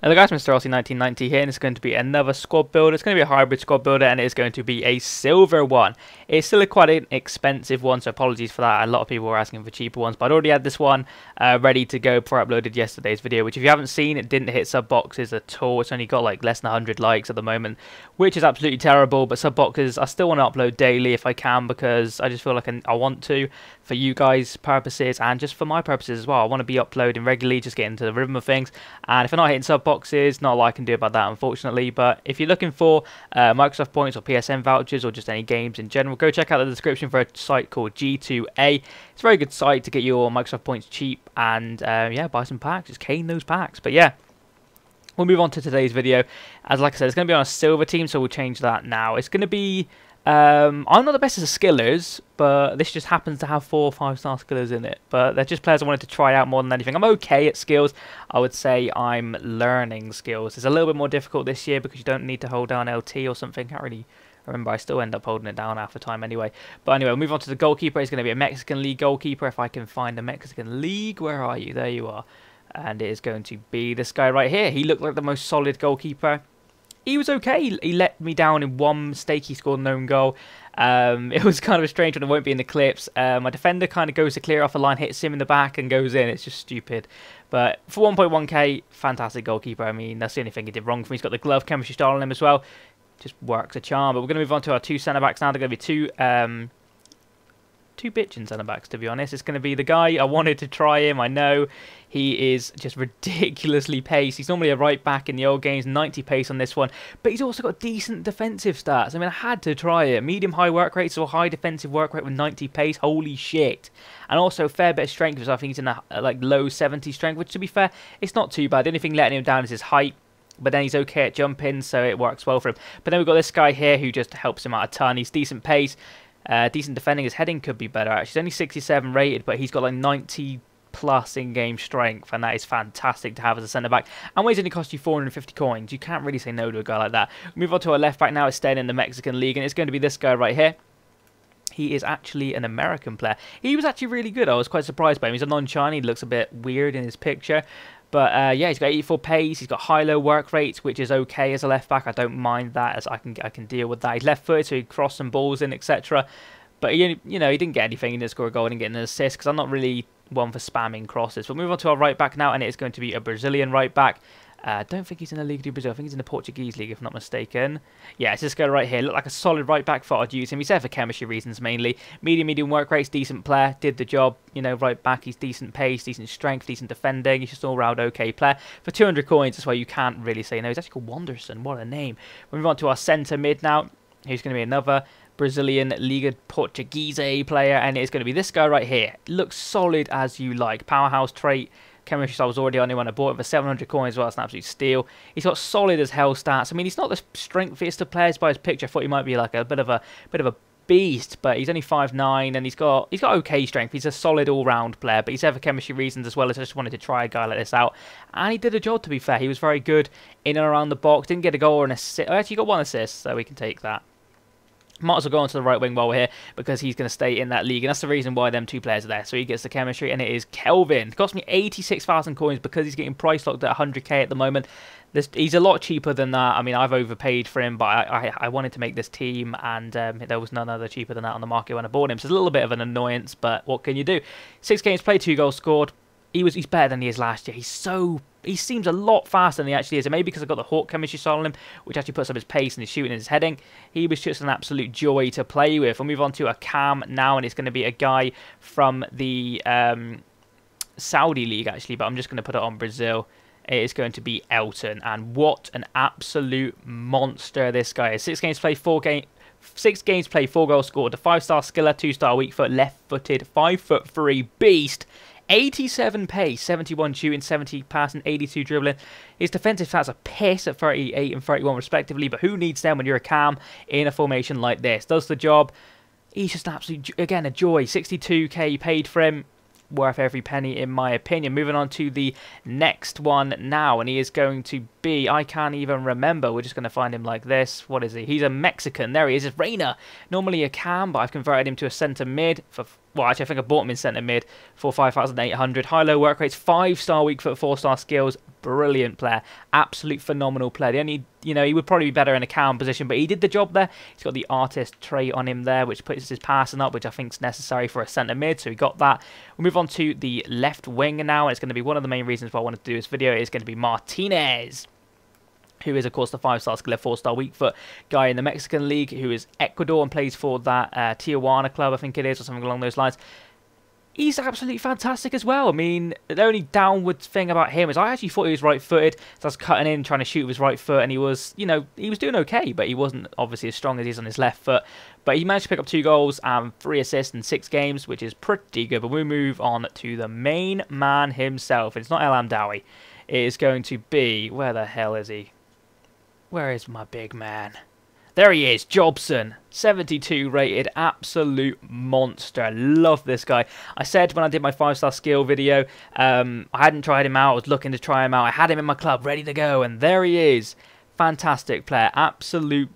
Hello guys, Mr. Rossi1990 here, and it's going to be another squad builder. It's going to be a hybrid squad builder, and it's going to be a silver one. It's still quite an expensive one, so apologies for that. A lot of people were asking for cheaper ones, but I'd already had this one ready to go before I uploaded yesterday's video, which if you haven't seen, it didn't hit sub boxes at all. It's only got like less than 100 likes at the moment, which is absolutely terrible, but sub boxes I still want to upload daily if I can, because I just feel like I want to, for you guys' purposes and just for my purposes as well. I want to be uploading regularly, just get into the rhythm of things, and if I'm not hitting sub boxes, not a lot I can do about that, unfortunately. But if you're looking for Microsoft points or PSN vouchers or just any games in general, go check out the description for a site called G2A. It's a very good site to get your Microsoft points cheap and yeah, buy some packs, just cane those packs. But yeah, we'll move on to today's video. As like I said, it's going to be on a silver team, so we'll change that now. It's going to be I'm not the best as skillers, but this just happens to have 4 or 5 star skillers in it. But they're just players I wanted to try out more than anything. I'm okay at skills. I would say I'm learning skills. It's a little bit more difficult this year because you don't need to hold down LT or something. Can't really remember. I still end up holding it down half the time anyway. But anyway, we'll move on to the goalkeeper. He's going to be a Mexican League goalkeeper. If I can find a Mexican League, where are you? There you are. And it is going to be this guy right here. He looked like the most solid goalkeeper. He was okay. He let me down in one mistake. He scored an own goal. It was kind of a strange one. It won't be in the clips. My defender kind of goes to clear off the line, hits him in the back and goes in. It's just stupid. But for 1.1k, fantastic goalkeeper. I mean, that's the only thing he did wrong for me. He's got the glove chemistry style on him as well. Just works a charm. But we're going to move on to our 2 centre-backs now. They're going to be two bitchin' centre-backs, to be honest. It's going to be the guy. I wanted to try him. I know he is just ridiculously paced. He's normally a right-back in the old games, 90 pace on this one. But he's also got decent defensive stats. I mean, I had to try it. Medium-high work rates or high defensive work rate with 90 pace. Holy shit. And also a fair bit of strength, because I think he's in a like low 70 strength, which, to be fair, it's not too bad. The only thing letting him down is his height. But then he's okay at jumping, so it works well for him. But then we've got this guy here who just helps him out a ton. He's decent pace. Decent defending. His heading could be better, actually. He's only 67 rated, but he's got like 90 plus in-game strength, and that is fantastic to have as a centre-back. And when he's only cost you 450 coins, you can't really say no to a guy like that. Move on to our left-back now. It's staying in the Mexican League, and it's going to be this guy right here. He is actually an American player. He was actually really good. I was quite surprised by him. He's a non-shiny. He looks a bit weird in his picture. But yeah, he's got 84 pace. He's got high-low work rates, which is okay as a left-back. I don't mind that, as I can deal with that. He's left-footed, so he can cross some balls in, etc. But he, you know, he didn't get anything. He didn't score a goal. He didn't get an assist, because I'm not really one for spamming crosses. But move on to our right-back now, and it is going to be a Brazilian right-back. I don't think he's in the Liga do Brazil. I think he's in the Portuguese league, if I'm not mistaken. Yeah, it's this guy right here. Looked like a solid right-back. Thought I'd use him. He's there for chemistry reasons mainly. Medium work rates, decent player. Did the job, you know, right-back. He's decent pace, decent strength, decent defending. He's just an all-round okay player. For 200 coins, that's why you can't really say no. He's actually called Wanderson. What a name. We move on to our centre mid now. Who's going to be another Brazilian Liga Portuguese player, and it's going to be this guy right here. Looks solid as you like. Powerhouse trait. Chemistry style was already on him when I bought him for 700 coins as well. It's an absolute steal. He's got solid as hell stats. I mean, he's not the strengthiest of players by his picture. I thought he might be like a bit of a beast, but he's only 5'9", and he's got okay strength. He's a solid all-round player, but he's there for chemistry reasons as well as I just wanted to try a guy like this out. And he did a job, to be fair. He was very good in and around the box. Didn't get a goal or an assist. Actually got 1 assist, so we can take that. Might as well go on to the right wing while we're here, because he's going to stay in that league, and that's the reason why them 2 players are there. So he gets the chemistry, and it is Kelvin. It cost me 86,000 coins because he's getting price locked at 100k at the moment. He's a lot cheaper than that. I mean, I've overpaid for him, but I wanted to make this team, and there was none other cheaper than that on the market when I bought him. So it's a little bit of an annoyance, but what can you do? 6 games played, 2 goals scored. He's better than he is last year. He seems a lot faster than he actually is. And maybe because I've got the Hawk chemistry style on him, which actually puts up his pace and his shooting and his heading. He was just an absolute joy to play with. We'll move on to a cam now, and it's going to be a guy from the Saudi league, actually. But I'm just going to put it on Brazil. It is going to be Elton. And what an absolute monster this guy is. 6 games played, 4 goals scored. A 5-star skiller, 2-star weak foot, left-footed, 5'3" beast. 87 pace, 71 shooting, 70 passing, 82 dribbling. His defensive stats are piss at 38 and 31 respectively, but who needs them when you're a cam in a formation like this? Does the job. He's just absolutely, again, a joy. 62k paid for him. Worth every penny, in my opinion. Moving on to the next one now, and he is going to be? I can't even remember. We're just going to find him like this. What is he? He's a Mexican. There he is. It's Reina. Normally a cam, but I've converted him to a centre mid for... Well, actually, I think I bought him in centre mid for 5,800. High-low work rates, 5-star weak foot, 4-star skills. Brilliant player. Absolute phenomenal player. The only, you know, he would probably be better in a cam position, but he did the job there. He's got the artist trait on him there, which puts his passing up, which I think is necessary for a centre mid, so he got that. We'll move on to the left wing now, and it's going to be one of the main reasons why I wanted to do this video. It's going to be Martinez, who is, of course, the 5-star skill, 4-star weak foot guy in the Mexican League, who is Ecuador and plays for that Tijuana club, I think it is, or something along those lines. He's absolutely fantastic as well. I mean, the only downward thing about him is I actually thought he was right-footed, so I was cutting in, trying to shoot with his right foot, and he was, you know, he was doing okay, but he wasn't obviously as strong as he is on his left foot. But he managed to pick up 2 goals and 3 assists in 6 games, which is pretty good. But we move on to the main man himself. It's not El Amdawi. It is going to be... Where the hell is he? Where is my big man? There he is, Jobson. 72 rated, absolute monster. Love this guy. I said when I did my 5-star skill video, I hadn't tried him out. I was looking to try him out. I had him in my club, ready to go, and there he is. Fantastic player, absolute...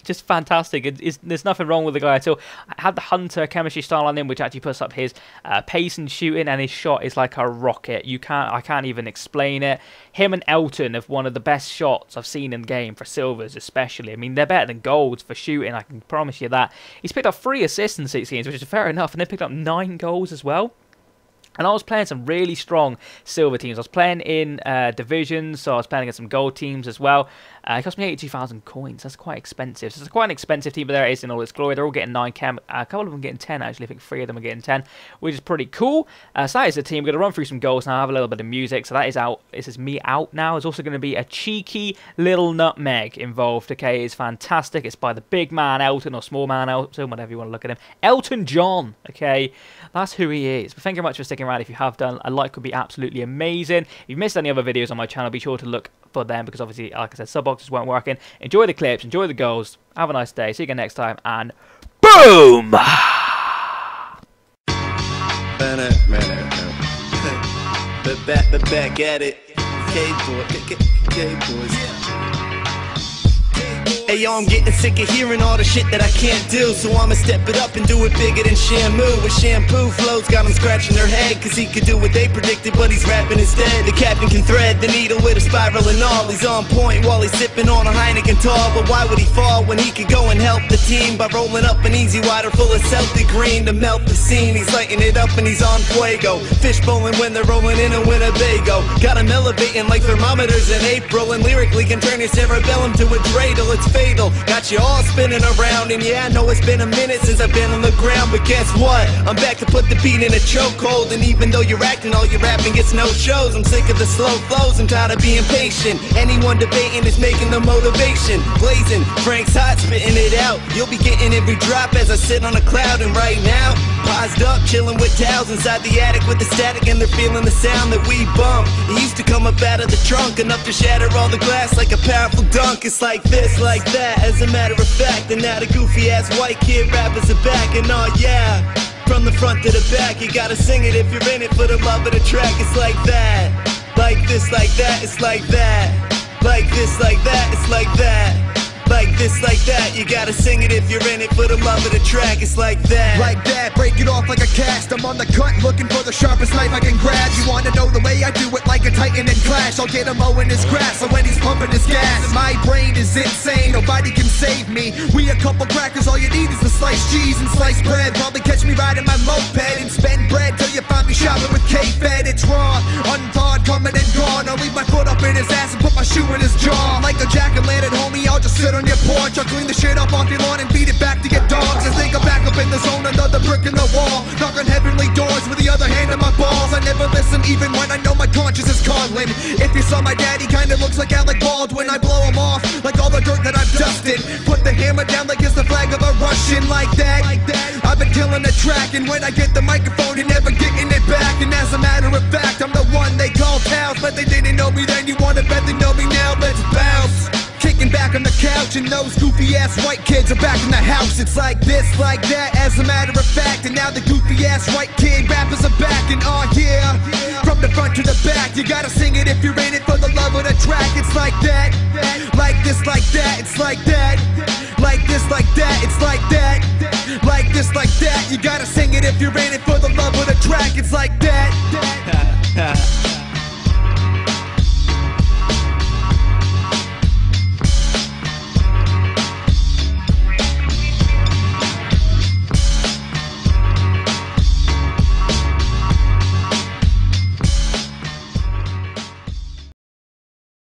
just fantastic. There's nothing wrong with the guy at all. I had the Hunter chemistry style on him, which actually puts up his pace and shooting, and his shot is like a rocket. I can't even explain it. Him and Elton have one of the best shots I've seen in the game for silvers, especially. I mean, they're better than golds for shooting. I can promise you that. He's picked up 3 assists in 6 games, which is fair enough, and they picked up 9 goals as well. And I was playing some really strong silver teams. I was playing in divisions, so I was playing against some gold teams as well. It cost me 82,000 coins. That's quite expensive. So it's quite an expensive team, but there it is in all its glory. They're all getting 9 chem. A couple of them getting 10, actually. I think 3 of them are getting 10, which is pretty cool. So that is the team. We're going to run through some goals now, have a little bit of music. So that is out. This is me out now. There's also going to be a cheeky little nutmeg involved, okay? It's fantastic. It's by the big man Elton, or small man Elton, whatever you want to look at him. Elton John, okay? That's who he is. But thank you very much for sticking around. If you have done, a like would be absolutely amazing. If you've missed any other videos on my channel, be sure to look for them, because obviously, like I said, sub boxes weren't working. Enjoy the clips, enjoy the goals. Have a nice day. See you again next time, and boom! Back at it. K-boys. Hey yo, I'm getting sick of hearing all the shit that I can't do, so I'ma step it up and do it bigger than Shamu. With shampoo flows, got him scratching their head, cause he could do what they predicted, but he's rapping instead. The captain can thread the needle with a spiral and all. He's on point while he's sipping on a Heineken tall, but why would he fall when he could go and help the team by rolling up an easy water full of Celtic green to melt the scene? He's lighting it up and he's on fuego, fish bowling when they're rolling in a Winnebago. Got him elevating like thermometers in April, and lyrically can turn your cerebellum to a dreidel. It's fatal, got you all spinning around. And yeah, I know it's been a minute since I've been on the ground, but guess what? I'm back to put the beat in a chokehold. And even though you're acting, all your rapping gets no shows. I'm sick of the slow flows, I'm tired of being patient. Anyone debating is making the motivation blazing. Frank's hot, spitting it out. You'll be getting every drop as I sit on a cloud. And right now, paused up, chilling with towels inside the attic with the static, and they're feeling the sound that we bump. It used to come up out of the trunk, enough to shatter all the glass like a powerful dunk. It's like this, like that, as a matter of fact. And now the goofy ass white kid rappers are back. And oh yeah, from the front to the back, you gotta sing it if you're in it for the love of the track. It's like that, like this, like that, it's like that, like this, like that, it's like that, like this, like that. You gotta sing it if you're in it for the love of the track. It's like that, break it off like a cast. I'm on the cut looking for the sharpest knife I can grab. You wanna know the way I do it, like a titan in Clash? I'll get him mowing his grass, so when he's pumping his gas, my brain is insane, nobody can save me. We a couple crackers, all you need is a sliced cheese and sliced bread. Probably catch me riding my moped and spend bread till you find me shopping with K-Fed. It's raw, unthawed, coming and gone. I'll leave my foot up in his ass and put my shoe in his jaw. Like a jack-o'-lantern, homie, I'll just sit on your porch. I'll clean the shit up off your lawn and feed it back to your dogs. I think I'm back up in the zone, another brick in the wall. Knock on heavenly doors with the other hand on my balls. I never listen even when I know my conscience is calling. If you saw my daddy, kinda looks like Alec Baldwin. I blow him off like all the dirt that I've dusted. Put the hammer down like it's the flag of a Russian. Like that, I've been killing the track, and when I get the microphone, you're never getting it back. And as a matter of fact, I'm the one they call pals, but they didn't know me then. You wanna bet they know me now? Let's bounce. Kicking kicking back on the couch, and those goofy ass white kids are back in the house. It's like this, like that, as a matter of fact. And now the goofy ass white kid rappers are back, and oh yeah, from the front to the back. You gotta sing it if you're in it for the love of the track. It's like that, like this, like that. It's like that, like this, like that. It's like that, like this, like that. You gotta sing it if you're in it for the love of the track. It's like that.